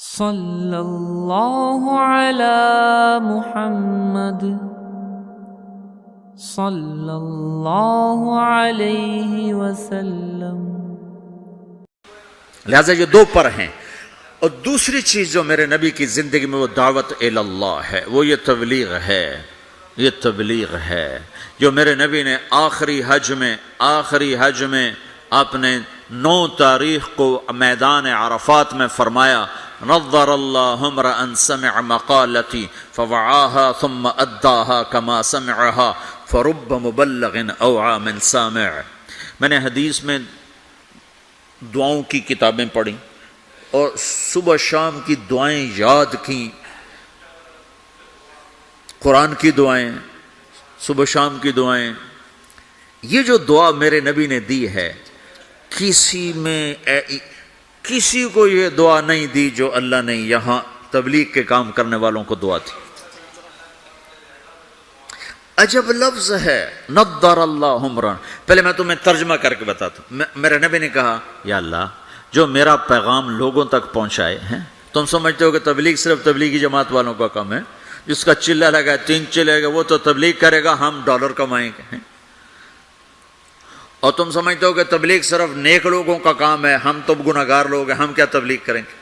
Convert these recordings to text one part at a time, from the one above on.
صلی اللہ علی محمد صلی اللہ علیہ وسلم۔ لہذا یہ دو پر ہیں۔ اور دوسری چیز جو میرے نبی کی زندگی میں وہ دعوت اللہ ہے، وہ یہ تبلیغ ہے، یہ تبلیغ ہے جو میرے نبی نے آخری حج میں اپنے 9 تاریخ کو میدان عرفات میں فرمایا، نظر اللہ امرأ سمع مقالتی فوعاها ثم اداها كما سمعها فرب مبلغ اوعى من سامع۔ میں نے حدیث میں دعاؤں کی کتابیں پڑھی اور صبح شام کی دعائیں یاد کی، قرآن کی دعائیں، صبح شام کی دعائیں۔ یہ جو دعا میرے نبی نے دی ہے، کسی کو یہ دعا نہیں دی جو اللہ نے یہاں تبلیغ کے کام کرنے والوں کو دعا دی۔ عجب لفظ ہے، نضر اللہ عمرا۔ پہلے میں تمہیں ترجمہ کر کے بتاتا ہوں۔ میرے نبی نے کہا، یا اللہ جو میرا پیغام لوگوں تک پہنچائے ہیں، تم سمجھتے ہو کہ تبلیغ صرف تبلیغی جماعت والوں کا کام ہے، جس کا چلہ لگا 3 چلے گا وہ تو تبلیغ کرے گا، ہم ڈالر کمائیں گے۔ اور تم سمجھتے ہو کہ تبلیغ صرف نیک لوگوں کا کام ہے، ہم تو گناہگار لوگ ہیں، ہم کیا تبلیغ کریں گے،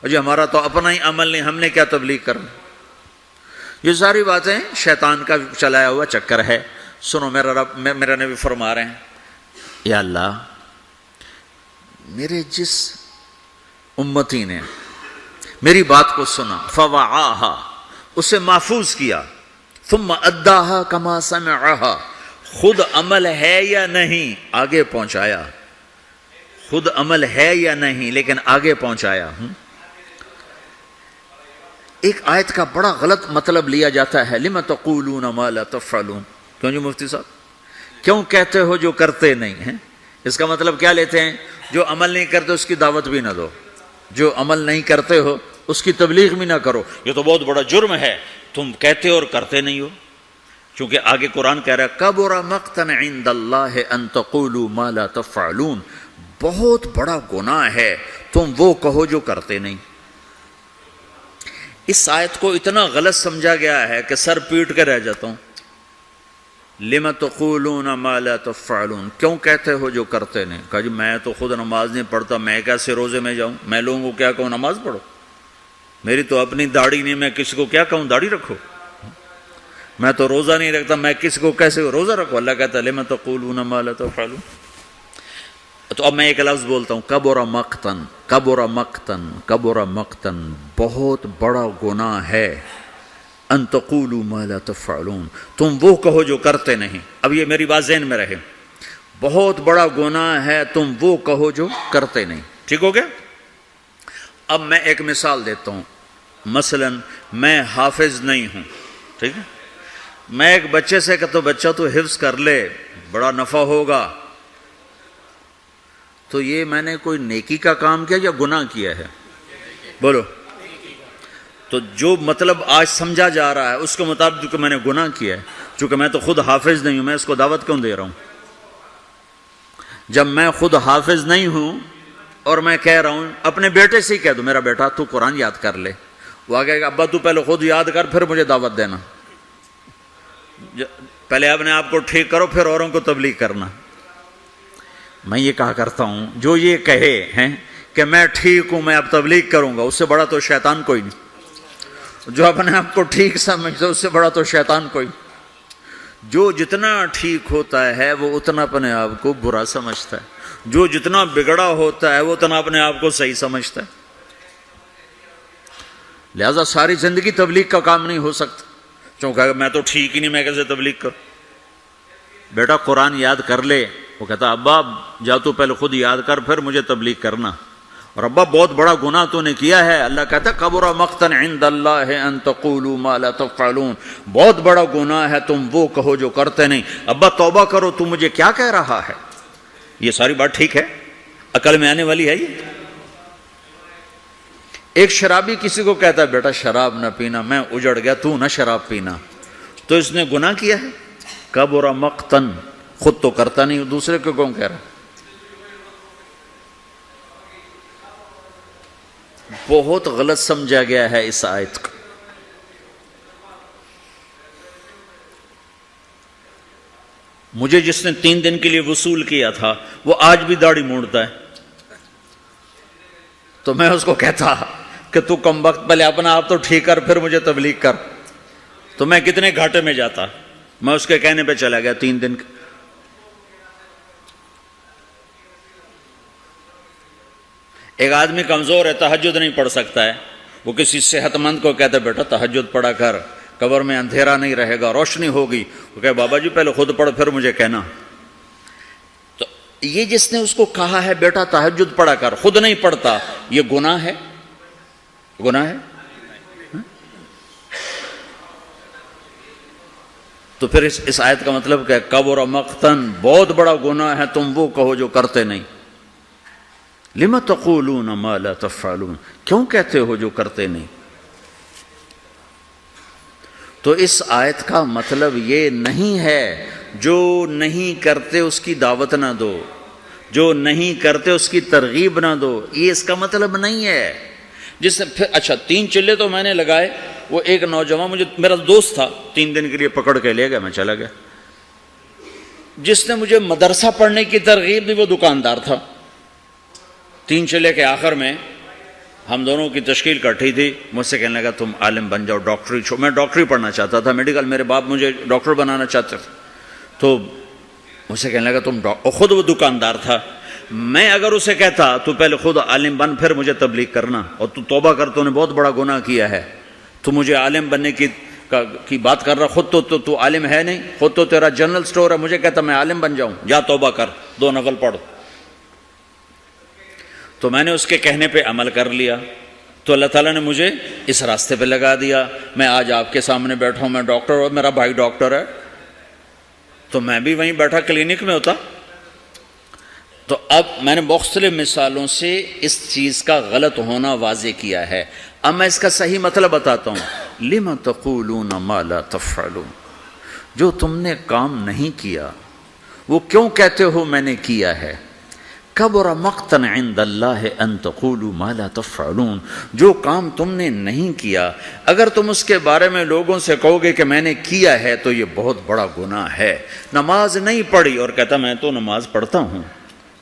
اور جی ہمارا تو اپنا ہی عمل نہیں، ہم نے کیا تبلیغ کرنا۔ یہ ساری باتیں شیطان کا چلایا ہوا چکر ہے۔ سنو، میرا نبی فرما رہے ہیں، یا اللہ میرے جس امتی نے میری بات کو سنا، فوعاہا، اسے محفوظ کیا، ثم اداہا کما سمعہا، خود عمل ہے یا نہیں آگے پہنچایا، خود عمل ہے یا نہیں لیکن آگے پہنچایا۔ ایک آیت کا بڑا غلط مطلب لیا جاتا ہے، لِمَ تَقُولُونَ مَا لَا تَفْعَلُونَ۔ کیوں جی مفتی صاحب، کیوں کہتے ہو جو کرتے نہیں ہیں؟ اس کا مطلب کیا لیتے ہیں؟ جو عمل نہیں کرتے اس کی دعوت بھی نہ دو، جو عمل نہیں کرتے ہو اس کی تبلیغ بھی نہ کرو، یہ تو بہت بڑا جرم ہے، تم کہتے اور کرتے نہیں ہو۔ چونکہ آگے قرآن کہہ رہا ہے، کبر مقتا عند اللہ ان تقولوا ما لا تفعلون، بہت بڑا گناہ ہے تم وہ کہو جو کرتے نہیں۔ اس آیت کو اتنا غلط سمجھا گیا ہے کہ سر پیٹ کے رہ جاتا ہوں۔ لِمَ تَقُولُونَ مَا لَا تَفْعَلُونَ، کیوں کہتے ہو جو کرتے نہیں؟ کہا جی میں تو خود نماز نہیں پڑھتا، میں کیسے روزے میں جاؤں؟ میں لوگوں کو کیا کہوں نماز پڑھو؟ میری تو اپنی داڑھی نہیں، میں کسی کو کیا کہوں داڑھی رکھو؟ میں تو روزہ نہیں رکھتا، میں کسی کو کیسے روزہ رکھو؟ اللہ کہتا ہے لِمَ تَقُولُونَ مَا لَا تَفْعَلُونَ۔ تو اب میں ایک لفظ بولتا ہوں، کبر مقتن، کبر مقتن، کبر مقتن، بہت بڑا گناہ ہے، ان تقولوا ما لا تفعلون، تم وہ کہو جو کرتے نہیں۔ اب یہ میری بات ذہن میں رہے، بہت بڑا گناہ ہے تم وہ کہو جو کرتے نہیں۔ ٹھیک ہو گیا؟ اب میں ایک مثال دیتا ہوں۔ مثلا میں حافظ نہیں ہوں، ٹھیک ہے، میں ایک بچے سے کہتا ہوں بچہ تو حفظ کر لے، بڑا نفع ہوگا، تو یہ میں نے کوئی نیکی کا کام کیا یا گناہ کیا ہے؟ بولو۔ تو جو مطلب آج سمجھا جا رہا ہے اس کے مطابق کہ میں نے گناہ کیا ہے، چونکہ میں تو خود حافظ نہیں ہوں، میں اس کو دعوت کیوں دے رہا ہوں؟ جب میں خود حافظ نہیں ہوں اور میں کہہ رہا ہوں، اپنے بیٹے سے ہی کہہ دو میرا بیٹا تو قرآن یاد کر لے، وہ آگے ابا تو پہلے خود یاد کر پھر مجھے دعوت دینا، پہلے اپنے آپ کو ٹھیک کرو پھر اوروں کو تبلیغ کرنا۔ میں یہ کہا کرتا ہوں، جو یہ کہے ہیں کہ میں ٹھیک ہوں میں اب تبلیغ کروں گا، اس سے بڑا تو شیطان کوئی نہیں۔ جو اپنے آپ کو ٹھیک سمجھتا ہے اس سے بڑا تو شیطان کوئی۔ جو جتنا ٹھیک ہوتا ہے وہ اتنا اپنے آپ کو برا سمجھتا ہے، جو جتنا بگڑا ہوتا ہے وہ اتنا اپنے آپ کو صحیح سمجھتا ہے۔ لہذا ساری زندگی تبلیغ کا کام نہیں ہو سکتا، چونکہ میں تو ٹھیک ہی نہیں، میں کیسے تبلیغ کروں؟ بیٹا قرآن یاد کر لے، وہ کہتا ابا جا تو پہلے خود یاد کر پھر مجھے تبلیغ کرنا، اور ابا بہت بڑا گناہ تو نے کیا ہے۔ اللہ کہتا ہے کبر مقتا عند اللہ ان تقولوا ما لا تفعلون، بہت بڑا گناہ ہے تم وہ کہو جو کرتے نہیں۔ ابا توبہ کرو، تو مجھے کیا کہہ رہا ہے؟ یہ ساری بات ٹھیک ہے، عقل میں آنے والی ہے یہ؟ ایک شرابی کسی کو کہتا ہے بیٹا شراب نہ پینا، میں اجڑ گیا تو نہ شراب پینا، تو اس نے گناہ کیا ہے؟ کبر مقتن، خود تو کرتا نہیں، دوسرے کو کون کہہ رہا ہے؟ بہت غلط سمجھا گیا ہے اس آیت کو. مجھے جس نے 3 دن کے لیے وصول کیا تھا وہ آج بھی داڑھی مونڈتا ہے، تو میں اس کو کہتا کہ تو کم وقت پہلے اپنا آپ تو ٹھیک کر پھر مجھے تبلیغ کر، تو میں کتنے گھاٹے میں جاتا. میں اس کے کہنے پہ چلا گیا 3 دن. ایک آدمی کمزور ہے، تہجد نہیں پڑھ سکتا ہے، وہ کسی صحت مند کو کہتا ہے بیٹا تہجد پڑھا کر، قبر میں اندھیرا نہیں رہے گا، روشنی ہوگی. وہ کہے بابا جی پہلے خود پڑھ پھر مجھے کہنا. تو یہ جس نے اس کو کہا ہے بیٹا تہجد پڑھا کر، خود نہیں پڑھتا، یہ گناہ ہے؟ گناہ ہے؟ تو پھر اس آیت کا مطلب کیا ہے؟ کبر مقتن، بہت بڑا گناہ ہے تم وہ کہو جو کرتے نہیں. لما تقولون ما لا تفعلون، کیوں کہتے ہو جو کرتے نہیں؟ تو اس آیت کا مطلب یہ نہیں ہے جو نہیں کرتے اس کی دعوت نہ دو، جو نہیں کرتے اس کی ترغیب نہ دو، یہ اس کا مطلب نہیں ہے. جس نے پھر اچھا 3 چلے تو میں نے لگائے، وہ ایک نوجوان مجھے میرا دوست تھا 3 دن کے لیے پکڑ کے لے گیا، میں چلا گیا. جس نے مجھے مدرسہ پڑھنے کی ترغیب دی وہ دکاندار تھا. 3 چلے کے آخر میں ہم دونوں کی تشکیل کٹھی تھی، مجھ سے کہنے لگا تم عالم بن جاؤ، ڈاکٹری چھو. میں ڈاکٹری پڑھنا چاہتا تھا، میڈیکل، میرے باپ مجھے ڈاکٹر بنانا چاہتے تھے. تو مجھ سے کہنے لگا تم خود وہ دکاندار تھا. میں اگر اسے کہتا تو پہلے خود عالم بن پھر مجھے تبلیغ کرنا، اور تو توبہ کر، تو نے بہت بڑا گناہ کیا ہے، تو مجھے عالم بننے کی بات کر رہا. خود تو عالم ہے نہیں، خود تو تیرا جنرل سٹور ہے. مجھے کہتا میں عالم بن جاؤں، جا توبہ کر، 2 نفل پڑھ. تو میں نے اس کے کہنے پہ عمل کر لیا، تو اللہ تعالیٰ نے مجھے اس راستے پہ لگا دیا. میں آج آپ کے سامنے بیٹھا ہوں، میں ڈاکٹر ہوں، میرا بھائی ڈاکٹر ہے، تو میں بھی وہیں بیٹھا کلینک میں ہوتا. تو اب میں نے مختلف مثالوں سے اس چیز کا غلط ہونا واضح کیا ہے. اب میں اس کا صحیح مطلب بتاتا ہوں. لِمَ تَقُولُونَ مَا لَا تَفْعَلُونَ، جو تم نے کام نہیں کیا وہ کیوں کہتے ہو میں نے کیا ہے. کبر مقتا عند اللہ ان تقولوا ما لا تفعلون، جو کام تم نے نہیں کیا اگر تم اس کے بارے میں لوگوں سے کہو گے کہ میں نے کیا ہے تو یہ بہت بڑا گناہ ہے. نماز نہیں پڑھی اور کہتا میں تو نماز پڑھتا ہوں،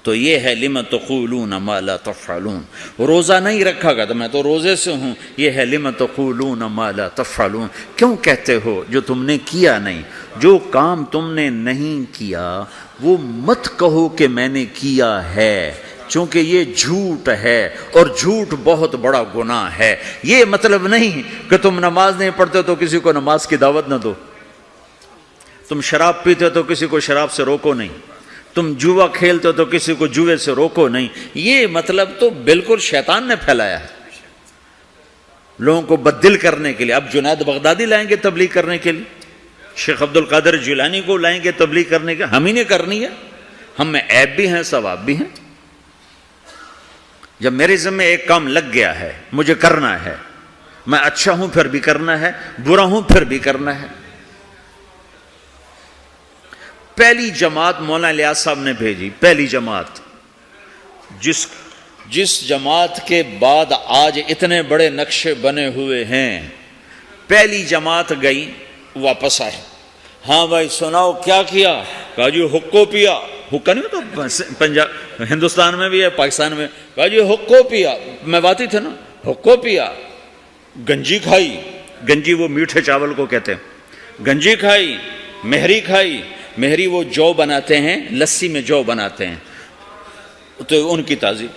تو یہ ہے لم تقولون ما لا تفعلون. روزہ نہیں رکھا گا تو میں تو روزے سے ہوں، یہ ہے لم تقولون ما لا تفعلون، کیوں کہتے ہو جو تم نے کیا نہیں. جو کام تم نے نہیں کیا وہ مت کہو کہ میں نے کیا ہے، چونکہ یہ جھوٹ ہے اور جھوٹ بہت بڑا گناہ ہے. یہ مطلب نہیں کہ تم نماز نہیں پڑھتے تو کسی کو نماز کی دعوت نہ دو، تم شراب پیتے تو کسی کو شراب سے روکو نہیں، تم جوا کھیلتے تو کسی کو جوے سے روکو نہیں. یہ مطلب تو بالکل شیطان نے پھیلایا ہے لوگوں کو بددل کرنے کے لیے. اب جنید بغدادی لائیں گے تبلیغ کرنے کے لیے، شیخ عبد القادر جیلانی کو لائیں گے تبلیغ کرنے کے، ہم ہی نے کرنی ہے. ہم میں عیب بھی ہیں ثواب بھی ہیں. جب میرے ذمہ ایک کام لگ گیا ہے مجھے کرنا ہے، میں اچھا ہوں پھر بھی کرنا ہے، برا ہوں پھر بھی کرنا ہے. پہلی جماعت مولانا الیاس صاحب نے بھیجی، پہلی جماعت، جس جماعت کے بعد آج اتنے بڑے نقشے بنے ہوئے ہیں. پہلی جماعت گئی، واپس آئے. ہاں بھائی سناؤ کیا کیا؟ کہا جی حقو پیا. حقہ نہیں تو پنجاب ہندوستان میں بھی ہے، پاکستان میں. کہا جی حقو پیا، میں باتی تھے نا، حقو پیا. گنجی کھائی، گنجی وہ میٹھے چاول کو کہتے ہیں. گنجی کھائی، مہری کھائی. مہری وہ جو بناتے ہیں، لسی میں جو بناتے ہیں، تو ان کی تعظیم.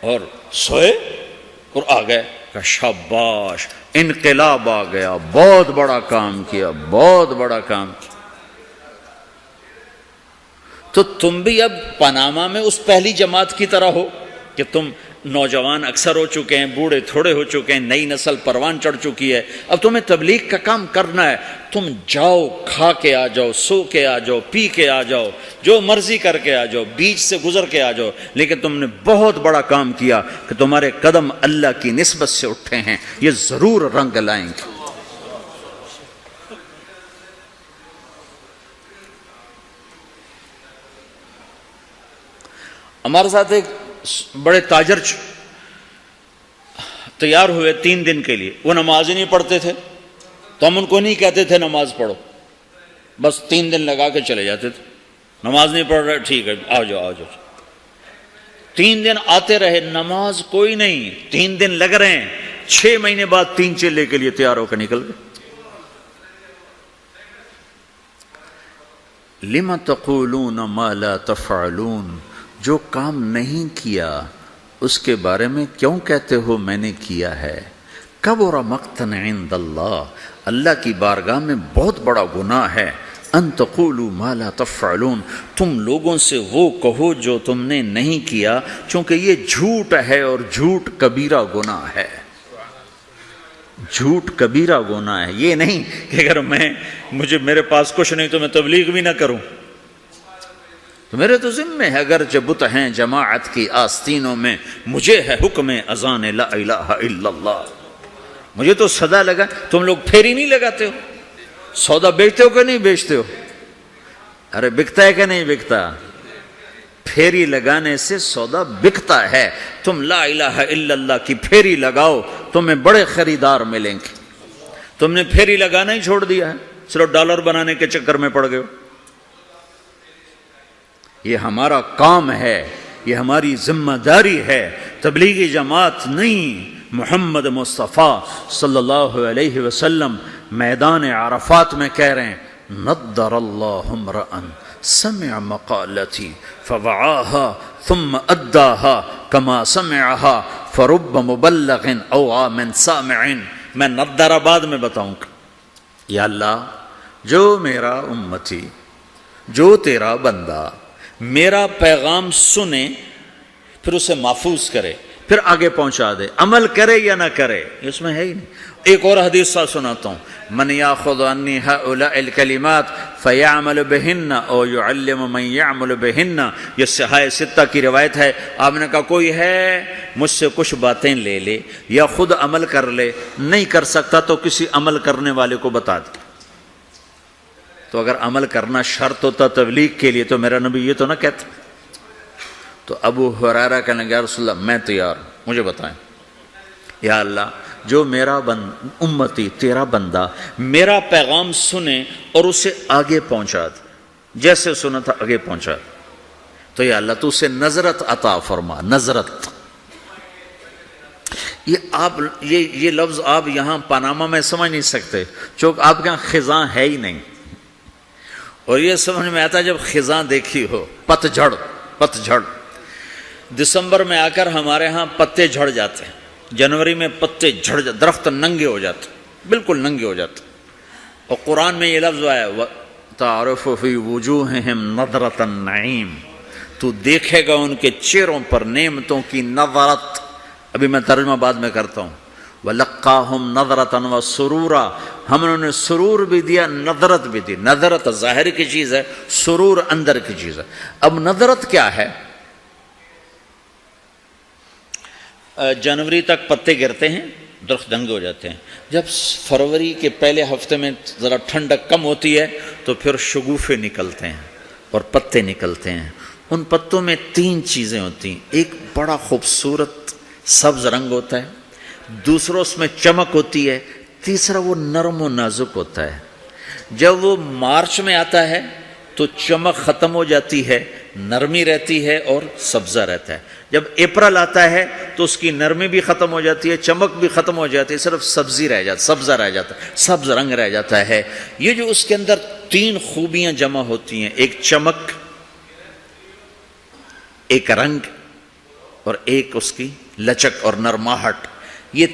اور سوئے اور آ گئے. کہ شاباش، انقلاب آ گیا، بہت بڑا کام کیا، بہت بڑا کام کیا. تو تم بھی اب پاناما میں اس پہلی جماعت کی طرح ہو کہ تم نوجوان اکثر ہو چکے ہیں، بوڑھے تھوڑے ہو چکے ہیں، نئی نسل پروان چڑھ چکی ہے، اب تمہیں تبلیغ کا کام کرنا ہے. تم جاؤ، کھا کے آ جاؤ، سو کے آ جاؤ، پی کے آ جاؤ، جو مرضی کر کے آ جاؤ، بیچ سے گزر کے آ جاؤ، لیکن تم نے بہت بڑا کام کیا کہ تمہارے قدم اللہ کی نسبت سے اٹھے ہیں، یہ ضرور رنگ لائیں گے. ہمارے ساتھ ایک بڑے تاجر تیار ہوئے 3 دن کے لیے، وہ نماز ہی نہیں پڑھتے تھے، تو ہم ان کو نہیں کہتے تھے نماز پڑھو، بس 3 دن لگا کے چلے جاتے تھے، نماز نہیں پڑھ رہے، ٹھیک ہے آ جاؤ 3 دن آتے رہے، نماز کوئی نہیں، 3 دن لگ رہے ہیں، 6 مہینے بعد 3 چلے کے لیے تیار ہو کر نکل گئے۔ لِمَ تَقُولُونَ مَا لَا تَفْعَلُونَ، جو کام نہیں کیا اس کے بارے میں کیوں کہتے ہو میں نے کیا ہے؟ کبر مقتا عند اللہ، اللہ کی بارگاہ میں بہت بڑا گناہ ہے، ان تقولوا ما لا تفعلون، تم لوگوں سے وہ کہو جو تم نے نہیں کیا، چونکہ یہ جھوٹ ہے اور جھوٹ کبیرہ گناہ ہے، جھوٹ کبیرہ گناہ ہے۔ یہ نہیں کہ اگر میرے پاس کچھ نہیں تو میں تبلیغ بھی نہ کروں، تو میرے تو ذمہ ہے، اگر بت ہیں جماعت کی آستینوں میں، مجھے ہے حکم اذان لا الہ الا اللہ، مجھے تو صدا لگا۔ تم لوگ پھیری نہیں لگاتے ہو، سودا بیچتے ہو کہ نہیں بیچتے ہو؟ ارے بکتا ہے کہ نہیں بکتا؟ پھیری لگانے سے سودا بکتا ہے۔ تم لا الہ الا اللہ کی پھیری لگاؤ، تمہیں بڑے خریدار ملیں گے۔ تم نے پھیری لگانا ہی چھوڑ دیا ہے، صرف ڈالر بنانے کے چکر میں پڑ گئے ہو۔ یہ ہمارا کام ہے، یہ ہماری ذمہ داری ہے، تبلیغی جماعت نہیں۔ محمد مصطفیٰ صلی اللہ علیہ وسلم میدان عرفات میں کہہ رہے ہیں، نضر اللہ امرأ سمع مقالتی فوعاها ثم اداها كما سمعها فرب مبلغ اوعى من سامع۔ میں نضر آباد میں بتاؤں گا، یا اللہ جو میرا امتی، جو تیرا بندہ میرا پیغام سنے، پھر اسے محفوظ کرے، پھر آگے پہنچا دے، عمل کرے یا نہ کرے، اس میں ہے ہی نہیں۔ ایک اور حدیث ساتھ سناتا ہوں، من یاخذ عنی هؤلاء الکلمات فیعمل بہن او یعلم من یعمل بہن، یہ صحاح ستہ کی روایت ہے۔ آپ نے کہا کوئی ہے مجھ سے کچھ باتیں لے لے یا خود عمل کر لے، نہیں کر سکتا تو کسی عمل کرنے والے کو بتا دے۔ تو اگر عمل کرنا شرط ہوتا تبلیغ کے لیے تو میرا نبی یہ تو نہ کہتا۔ تو ابو ہریرہ کہنے لگے یا رسول اللہ میں تیار ہوں، مجھے بتائیں۔ یا اللہ جو میرا امتی تیرا بندہ میرا پیغام سنے اور اسے آگے پہنچا دے، جیسے سنا تھا آگے پہنچا دے، تو یا اللہ تو اسے نظرت عطا فرما۔ نظرت، یہ لفظ آپ یہاں پاناما میں سمجھ نہیں سکتے، چونکہ آپ کے یہاں خزاں ہے ہی نہیں، اور یہ سمجھ میں آتا جب خزاں دیکھی ہو، پت جھڑ۔ دسمبر میں آ کر ہمارے ہاں پتے جھڑ جاتے ہیں، جنوری میں پتے جھڑ جاتے، درخت ننگے ہو جاتے، بالکل ننگے ہو جاتے، اور قرآن میں یہ لفظ آیا تعرف فی وجوہہم نظرۃ النعیم، تو دیکھے گا ان کے چہروں پر نعمتوں کی نظرت۔ ابھی میں ترجمہ بعد میں کرتا ہوں۔ وَلَقَّاهُمْ نَظْرَةً وَسُرُورًا، ہم انہوں نے سرور بھی دیا، نظرت بھی دی۔ نظرت ظاہر کی چیز ہے، سرور اندر کی چیز ہے۔ اب نظرت کیا ہے؟ جنوری تک پتے گرتے ہیں، درخت ننگے ہو جاتے ہیں، جب فروری کے پہلے ہفتے میں ذرا ٹھنڈک کم ہوتی ہے تو پھر شگوفے نکلتے ہیں اور پتے نکلتے ہیں۔ ان پتوں میں 3 چیزیں ہوتی ہیں، ایک بڑا خوبصورت سبز رنگ ہوتا ہے، دوسرا اس میں چمک ہوتی ہے، تیسرا وہ نرم و نازک ہوتا ہے۔ جب وہ مارچ میں آتا ہے تو چمک ختم ہو جاتی ہے، نرمی رہتی ہے اور سبزہ رہتا ہے۔ جب اپریل آتا ہے تو اس کی نرمی بھی ختم ہو جاتی ہے، چمک بھی ختم ہو جاتی ہے، صرف سبزہ رہ جاتا ہے، سبز رنگ رہ جاتا ہے۔ یہ جو اس کے اندر 3 خوبیاں جمع ہوتی ہیں، ایک چمک، ایک رنگ اور ایک اس کی لچک اور نرماہٹ، یہ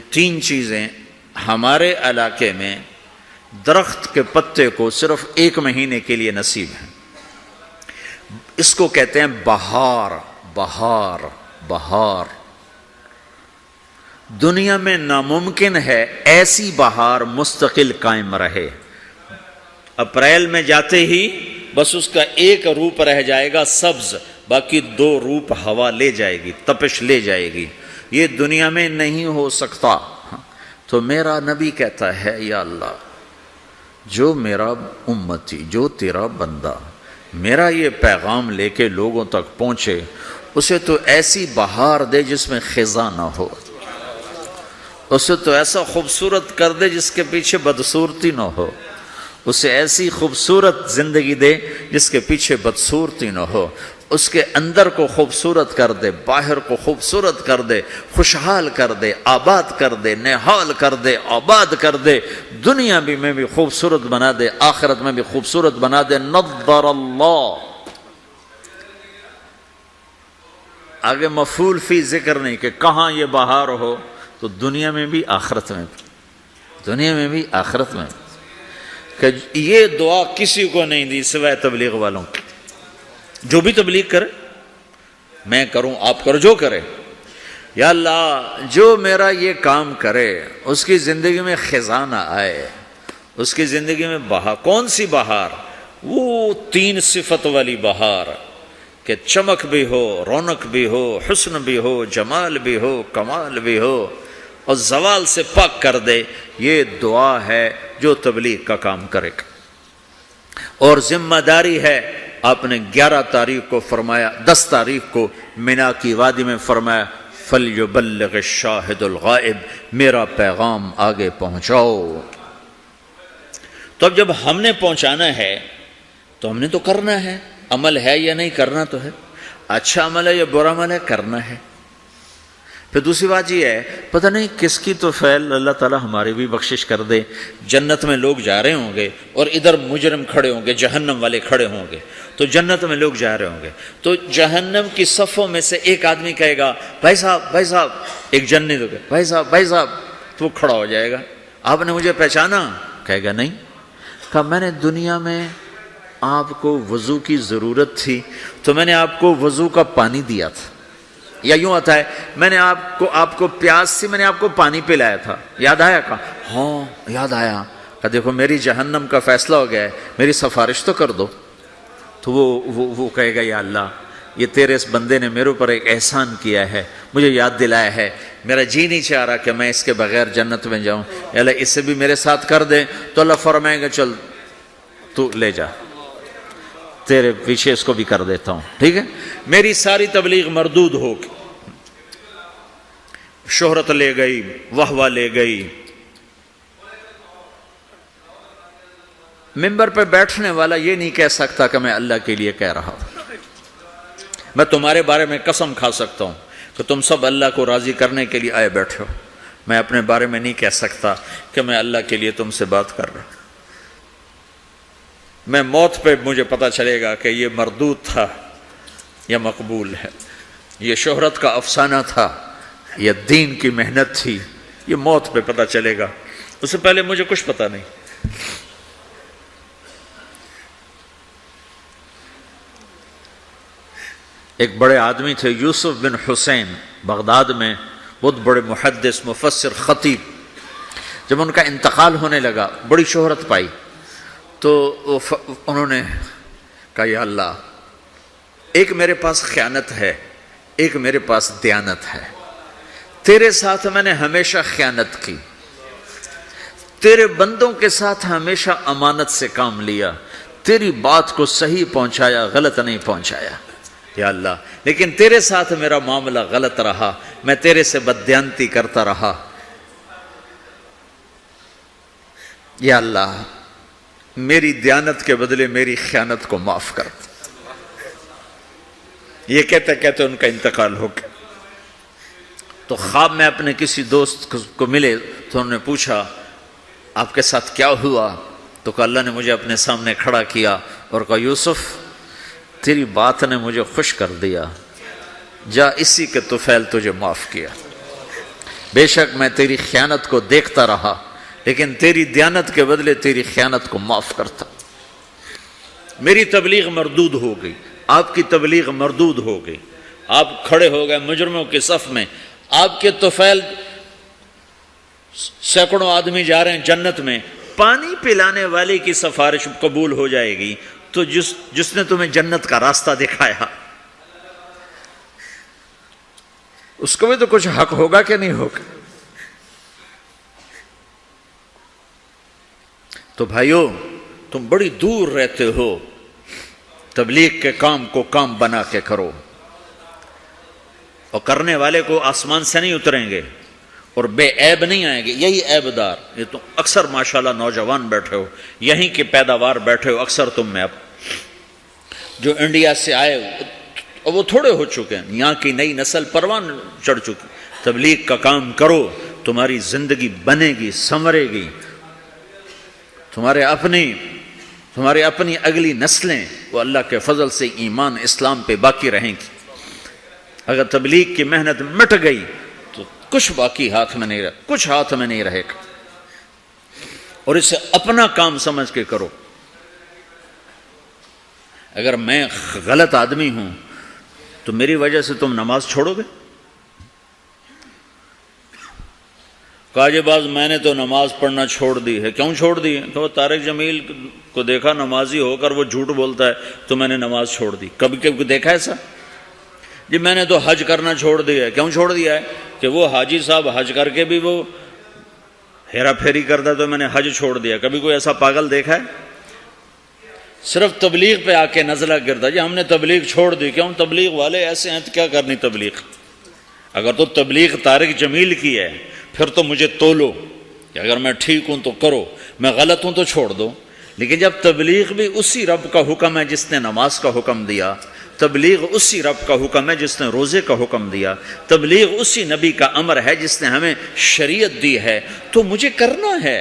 تین چیزیں ہمارے علاقے میں درخت کے پتے کو صرف 1 مہینے کے لیے نصیب ہیں۔ اس کو کہتے ہیں بہار۔ دنیا میں ناممکن ہے ایسی بہار مستقل قائم رہے۔ اپریل میں جاتے ہی بس اس کا ایک روپ رہ جائے گا سبز، باقی 2 روپ ہوا لے جائے گی، تپش لے جائے گی۔ یہ دنیا میں نہیں ہو سکتا۔ تو میرا نبی کہتا ہے یا اللہ جو میرا امتی، جو تیرا بندہ میرا یہ پیغام لے کے لوگوں تک پہنچے، اسے تو ایسی بہار دے جس میں خزاں نہ ہو، اسے تو ایسا خوبصورت کر دے جس کے پیچھے بدصورتی نہ ہو، اسے ایسی خوبصورت زندگی دے جس کے پیچھے بدصورتی نہ ہو، اس کے اندر کو خوبصورت کر دے، باہر کو خوبصورت کر دے، خوشحال کر دے، آباد کر دے، نہال کر دے، آباد کر دے، دنیا میں بھی خوبصورت بنا دے، آخرت میں بھی خوبصورت بنا دے۔ نضر اللہ، آگے مفعول فی ذکر نہیں کہ کہاں یہ بہار ہو، تو دنیا میں بھی آخرت میں بھی، دنیا میں بھی آخرت میں بھی، کہ یہ دعا کسی کو نہیں دی سوائے تبلیغ والوں کی۔ جو بھی تبلیغ کرے، میں کروں آپ کرو، جو کرے، یا اللہ جو میرا یہ کام کرے اس کی زندگی میں خزاں نہ آئے، اس کی زندگی میں بہار۔ کون سی بہار؟ وہ 3 صفت والی بہار کہ چمک بھی ہو، رونق بھی ہو، حسن بھی ہو، جمال بھی ہو، کمال بھی ہو، اور زوال سے پاک کر دے۔ یہ دعا ہے جو تبلیغ کا کام کرے گا۔ اور ذمہ داری ہے، آپ نے 11 تاریخ کو فرمایا، 10 تاریخ کو مینا کی وادی میں فرمایا فَلْيُبَلِّغِ الشَّاهِدُ الْغَائِبُ، میرا پیغام آگے پہنچاؤ۔ تو اب جب ہم نے پہنچانا ہے تو ہم نے تو کرنا ہے، عمل ہے یا نہیں، کرنا تو ہے، اچھا عمل ہے یا برا عمل ہے، کرنا ہے۔ پھر دوسری بات یہ ہے، پتہ نہیں کس کی تو فعل اللہ تعالیٰ ہماری بھی بخشش کر دے، جنت میں لوگ جا رہے ہوں گے اور ادھر مجرم کھڑے ہوں گے، جہنم والے کھڑے ہوں گے، تو جنت میں لوگ جا رہے ہوں گے، تو جہنم کی صفوں میں سے ایک آدمی کہے گا بھائی صاحب بھائی صاحب، ایک جنت ہو گئے بھائی صاحب بھائی صاحب، تو وہ کھڑا ہو جائے گا، آپ نے مجھے پہچانا؟ کہے گا نہیں۔ کہا میں نے دنیا میں آپ کو وضو کی ضرورت تھی تو میں نے آپ کو وضو کا پانی دیا تھا، یا یوں آتا ہے میں نے آپ کو پیاس تھی، میں نے آپ کو پانی پلایا تھا، یاد آیا؟ کہا ہاں یاد آیا۔ کہا دیکھو میری جہنم کا فیصلہ ہو گیا ہے، میری سفارش تو کر دو۔ تو وہ کہے گا یا اللہ یہ تیرے اس بندے نے میرے اوپر ایک احسان کیا ہے، مجھے یاد دلایا ہے، میرا جی نہیں چاہ رہا کہ میں اس کے بغیر جنت میں جاؤں، یا اللہ اسے بھی میرے ساتھ کر دے۔ تو اللہ فرمائے گا چل تو لے جا، تیرے پیچھے اس کو بھی کر دیتا ہوں، ٹھیک ہے؟ میری ساری تبلیغ مردود ہوگی، شہرت لے گئی، واہ لے گئی، ممبر پہ بیٹھنے والا یہ نہیں کہہ سکتا کہ میں اللہ کے لیے کہہ رہا ہوں۔ میں تمہارے بارے میں قسم کھا سکتا ہوں کہ تم سب اللہ کو راضی کرنے کے لیے آئے بیٹھے ہو، میں اپنے بارے میں نہیں کہہ سکتا کہ میں اللہ کے لیے تم سے بات کر رہا ہوں۔ میں موت پہ مجھے پتہ چلے گا کہ یہ مردود تھا یا مقبول ہے، یہ شہرت کا افسانہ تھا یا دین کی محنت تھی، یہ موت پہ پتہ چلے گا، اس سے پہلے مجھے کچھ پتہ نہیں۔ ایک بڑے آدمی تھے یوسف بن حسین، بغداد میں بہت بڑے محدث، مفسر، خطیب۔ جب ان کا انتقال ہونے لگا بڑی شہرت پائی، تو انہوں نے کہا یا اللہ ایک میرے پاس خیانت ہے، ایک میرے پاس دیانت ہے، تیرے ساتھ میں نے ہمیشہ خیانت کی، تیرے بندوں کے ساتھ ہمیشہ امانت سے کام لیا، تیری بات کو صحیح پہنچایا، غلط نہیں پہنچایا یا اللہ، لیکن تیرے ساتھ میرا معاملہ غلط رہا، میں تیرے سے بددیانتی کرتا رہا، یا اللہ میری دیانت کے بدلے میری خیانت کو معاف کر۔ یہ کہتے کہتے ان کا انتقال ہو گیا۔ تو خواب میں اپنے کسی دوست کو ملے تو انہوں نے پوچھا آپ کے ساتھ کیا ہوا؟ تو کہا اللہ نے مجھے اپنے سامنے کھڑا کیا اور کہا یوسف تیری بات نے مجھے خوش کر دیا، جا اسی کے طفیل تجھے معاف کیا، بے شک میں تیری خیانت کو دیکھتا رہا لیکن تیری دیانت کے بدلے تیری خیانت کو معاف کرتا۔ میری تبلیغ مردود ہو گئی، آپ کی تبلیغ مردود ہو گئی، آپ کھڑے ہو گئے مجرموں کے صف میں، آپ کے طفیل سینکڑوں آدمی جا رہے ہیں جنت میں، پانی پلانے والے کی سفارش قبول ہو جائے گی تو جس نے تمہیں جنت کا راستہ دکھایا اس کو بھی تو کچھ حق ہوگا کہ نہیں ہوگا؟ تو بھائیو تم بڑی دور رہتے ہو، تبلیغ کے کام کو کام بنا کے کرو، اور کرنے والے کو آسمان سے نہیں اتریں گے اور بے عیب نہیں آئیں گے، یہی عیب دار. یہ تو اکثر ماشاءاللہ نوجوان بیٹھے ہو، یہیں کے پیداوار بیٹھے ہو اکثر تم میں. اب جو انڈیا سے آئے اور وہ تھوڑے ہو چکے ہیں، یہاں کی نئی نسل پروان چڑھ چکی. تبلیغ کا کام کرو، تمہاری زندگی بنے گی، سنورے گی. تمہارے اپنی اگلی نسلیں وہ اللہ کے فضل سے ایمان اسلام پہ باقی رہیں گی. اگر تبلیغ کی محنت مٹ گئی تو کچھ باقی ہاتھ میں نہیں رہے، کچھ ہاتھ میں نہیں رہے گا. اور اسے اپنا کام سمجھ کے کرو. اگر میں غلط آدمی ہوں تو میری وجہ سے تم نماز چھوڑو گے؟ کہا جی باز میں نے تو نماز پڑھنا چھوڑ دی ہے. کیوں چھوڑ دی ہے؟ کہ طارق جمیل کو دیکھا نمازی ہو کر وہ جھوٹ بولتا ہے تو میں نے نماز چھوڑ دی. کبھی کبھی دیکھا ایسا؟ جی میں نے تو حج کرنا چھوڑ دیا ہے. کیوں چھوڑ دیا ہے؟ کہ وہ حاجی صاحب حج کر کے بھی وہ ہیرا پھیری کرتا ہے تو میں نے حج چھوڑ دیا. کبھی کوئی ایسا پاگل دیکھا ہے؟ صرف تبلیغ پہ آ کے نزلہ گرتا جی ہم نے تبلیغ چھوڑ دی. کیوں؟ تبلیغ والے ایسے ہیں تو کیا کرنی تبلیغ. اگر تو تبلیغ طارق جمیل کی ہے پھر تو مجھے تولو کہ اگر میں ٹھیک ہوں تو کرو، میں غلط ہوں تو چھوڑ دو. لیکن جب تبلیغ بھی اسی رب کا حکم ہے جس نے نماز کا حکم دیا، تبلیغ اسی رب کا حکم ہے جس نے روزے کا حکم دیا، تبلیغ اسی نبی کا امر ہے جس نے ہمیں شریعت دی ہے، تو مجھے کرنا ہے.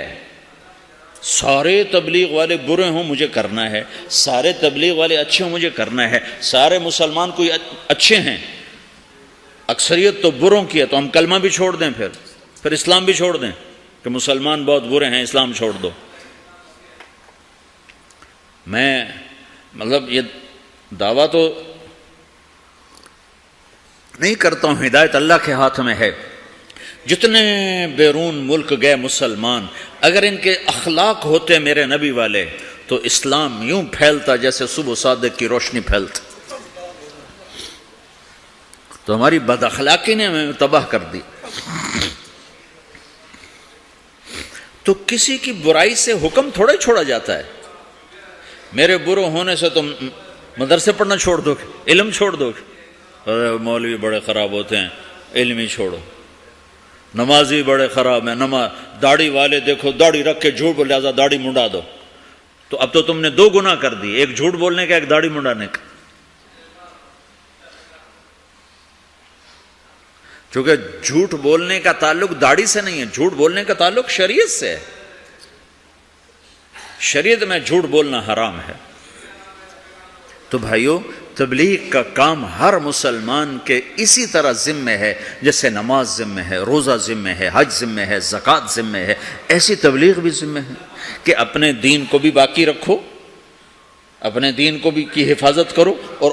سارے تبلیغ والے برے ہوں مجھے کرنا ہے، سارے تبلیغ والے اچھے ہوں مجھے کرنا ہے. سارے مسلمان کوئی اچھے ہیں، اکثریت تو بروں کی ہے، تو ہم کلمہ بھی چھوڑ دیں، پھر اسلام بھی چھوڑ دیں کہ مسلمان بہت برے ہیں اسلام چھوڑ دو. میں مطلب یہ دعویٰ تو نہیں کرتا ہوں، ہدایت اللہ کے ہاتھ میں ہے. جتنے بیرون ملک گئے مسلمان، اگر ان کے اخلاق ہوتے میرے نبی والے تو اسلام یوں پھیلتا جیسے صبح صادق کی روشنی پھیلتا. تو ہماری بد اخلاقی نے ہمیں تباہ کر دی. تو کسی کی برائی سے حکم تھوڑا چھوڑا جاتا ہے. میرے برے ہونے سے تم مدرسے پڑھنا چھوڑ دو گے، علم چھوڑ دو گے. مولوی بڑے خراب ہوتے ہیں، علم ہی چھوڑو. نمازی بڑے خراب ہیں، داڑھی والے دیکھو داڑھی رکھ کے جھوٹ بول، لہٰذا داڑھی منڈا دو. تو اب تو تم نے دو گناہ کر دی، ایک جھوٹ بولنے کا، ایک داڑھی منڈانے کا. چونکہ جھوٹ بولنے کا تعلق داڑھی سے نہیں ہے، جھوٹ بولنے کا تعلق شریعت سے ہے. شریعت میں جھوٹ بولنا حرام ہے. تو بھائیو، تبلیغ کا کام ہر مسلمان کے اسی طرح ذمہ ہے جیسے نماز ذمہ ہے، روزہ ذمہ ہے، حج ذمہ ہے، زکوٰۃ ذمہ ہے، ایسی تبلیغ بھی ذمہ ہے کہ اپنے دین کو بھی باقی رکھو، اپنے دین کو بھی کی حفاظت کرو اور